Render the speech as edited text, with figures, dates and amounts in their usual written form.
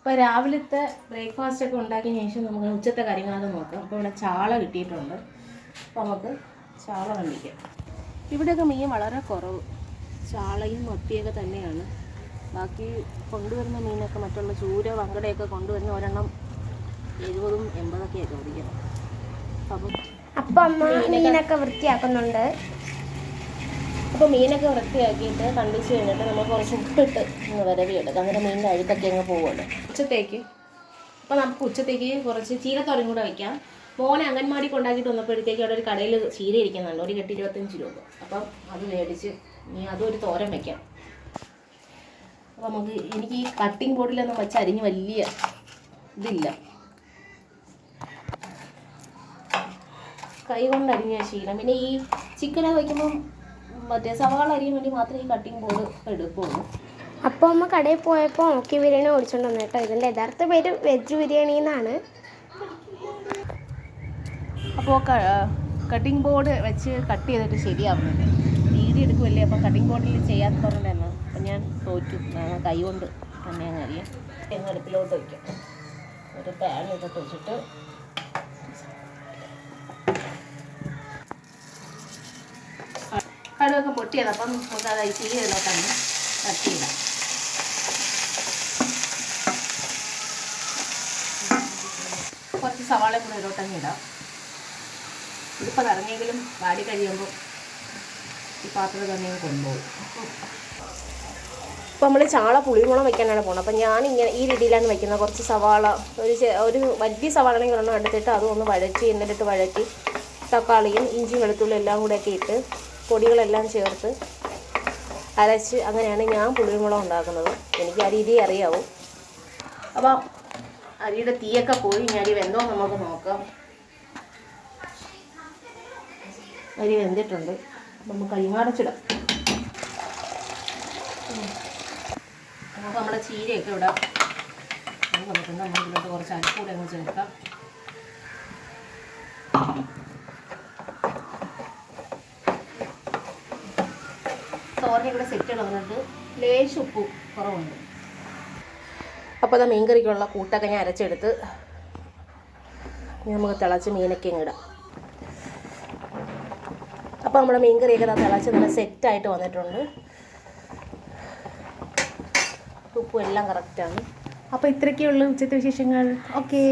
അപ്പോൾ രാവിലത്തെ ബ്രേക്ക്ഫാസ്റ്റൊക്കെ ഉണ്ടാക്കിയ ശേഷം നമുക്ക് ഉച്ചത്തെ കാര്യങ്ങളൊക്കെ നോക്കാം. അപ്പോൾ ഇവിടെ ചാള കിട്ടിയിട്ടുണ്ട്. അപ്പോൾ നമുക്ക് ചാള കണ്ടിക്കാം. ഇവിടെയൊക്കെ മീൻ വളരെ കുറവ്, ചാളയും മത്തിയൊക്കെ തന്നെയാണ്. ബാക്കി കൊണ്ടുവരുന്ന മീനൊക്കെ മറ്റുള്ള ചൂര വങ്കടയൊക്കെ കൊണ്ടുവരുന്ന ഒരെണ്ണം 70-80 ഓടിക്കണം. അപ്പം അമ്മ മീനൊക്കെ വൃത്തിയാക്കുന്നുണ്ട്. അപ്പോൾ മീനൊക്കെ വൃത്തിയാക്കിയിട്ട് കണ്ടിച്ച് കഴിഞ്ഞിട്ട് നമ്മൾ കുറച്ച് ഉപ്പിട്ട് ഒന്ന് വരവിയെടുക്കാം. അങ്ങനെ മീനിൻ്റെ അഴുക്കൊക്കെ അങ്ങ് പോകുമല്ലോ. ഉച്ചത്തേക്ക് അപ്പോൾ നമുക്ക് ഉച്ചത്തേക്ക് കുറച്ച് ചീരത്തോരൻ കൂടെ വയ്ക്കാം. മോനെ അംഗൻവാടി കൊണ്ടാക്കിയിട്ട് വന്നപ്പോഴത്തേക്ക് അവിടെ ഒരു കടയിൽ ചീര ഇരിക്കുന്നുണ്ട്, ഒരു കെട്ടി 25 രൂപ. അപ്പം അത് മേടിച്ച് ഇനി അതൊരു തോരൻ വയ്ക്കാം. അപ്പോൾ എനിക്ക് ഈ കട്ടിംഗ് ബോർഡിലൊന്നും വെച്ച് അരിഞ്ഞ് വലിയ ഇതില്ല, കൈ കൊണ്ട് അരിഞ്ഞ ശീലം. പിന്നെ ഈ ചിക്കനൊക്കെ വയ്ക്കുമ്പം മറ്റേ സവാള അരിയാൻ വേണ്ടി മാത്രമേ ഈ കട്ടിംഗ് ബോർഡ് എടുക്കുള്ളൂ. അപ്പോൾ അമ്മ കടയിൽ പോയപ്പോൾ നോക്കി ബിരിയാണി ഓടിച്ചോണ്ട് വന്നു കേട്ടോ. ഇതിൻ്റെ യഥാർത്ഥ പേര് വെജ് ബിരിയാണി എന്നാണ്. അപ്പോൾ കട്ടിംഗ് ബോർഡ് വെച്ച് കട്ട് ചെയ്തിട്ട് ശരിയാവുന്നില്ല, വീഡിയോ എടുക്കുമല്ലേ. അപ്പം കട്ടിംഗ് ബോർഡിൽ ചെയ്യാത്തതുകൊണ്ട് തന്നെ അപ്പം ഞാൻ തോറ്റു. കൈ കൊണ്ട് തന്നെ അങ്ങ് അറിയാം. അടുപ്പിലോട്ട് വയ്ക്കും. ഒരു പാൻ ഇട്ടിട്ട് വെച്ചിട്ട് കടുവൊക്കെ പൊട്ടിയത്. അപ്പം നമുക്ക് അത് ചീരയിലോട്ടങ്ങ് തട്ടിയിടാം. കുറച്ച് സവാള കൂടെ ഇതിലോട്ടങ്ങ് ഇടാം. ഇതിപ്പോൾ നിറഞ്ഞെങ്കിലും വാടി കഴിയുമ്പോൾ ഈ പാത്രം തന്നെ കൊണ്ടുപോകും. ഇപ്പോൾ നമ്മൾ ചാള പുളിമുളം വയ്ക്കാനാണ് പോകുന്നത്. അപ്പം ഞാനിങ്ങനെ ഈ രീതിയിലാണ് വയ്ക്കുന്നത്. കുറച്ച് സവാള, ഒരു വലിയ സവാളയാണെങ്കിൽ ഒരെണ്ണം എടുത്തിട്ട് അതും ഒന്ന് വഴറ്റി, എന്നിട്ട് വഴറ്റി തക്കാളിയും ഇഞ്ചി വെളുത്തുള്ളി എല്ലാം കൂടെയൊക്കെ ഇട്ട് പൊടികളെല്ലാം ചേർത്ത് അരച്ച്, അങ്ങനെയാണ് ഞാൻ പുളിമുളം ഉണ്ടാക്കുന്നത്. എനിക്ക് ആ രീതി അറിയാവൂ. അപ്പം അരിയുടെ തീയൊക്കെ പോയി ഇനി അരി വെന്തോ നമുക്ക് നോക്കാം. അരി വെന്തിട്ടുണ്ട്. നമുക്ക് അരിമാടച്ചിടാം. നമുക്ക് നമ്മുടെ ചീരയൊക്കെ ഇടാം. നമുക്ക് ഇതിലോട്ട് കുറച്ച് അരിക്കൂടെ അങ്ങ് ചേർക്കാം. തോരനെ ഇവിടെ സെറ്റ് ഇടുന്നുണ്ട്. ലേശം ഉപ്പ് കുറവുണ്ട്. അപ്പോൾ അത് മീൻകറിക്കുള്ള കൂട്ടൊക്കെ ഞാൻ അരച്ചെടുത്ത് നമുക്ക് തിളച്ച് മീനൊക്കെ ഇടാം. അപ്പോൾ നമ്മുടെ മീൻകറിയൊക്കെ തിളച്ച് നല്ല സെറ്റായിട്ട് വന്നിട്ടുണ്ട്. ഉപ്പും എല്ലാം കറക്റ്റാണ്. അപ്പോൾ ഇത്രയൊക്കെയുള്ളൂ ഉച്ചത്തെ വിശേഷങ്ങൾ. ഓക്കേ.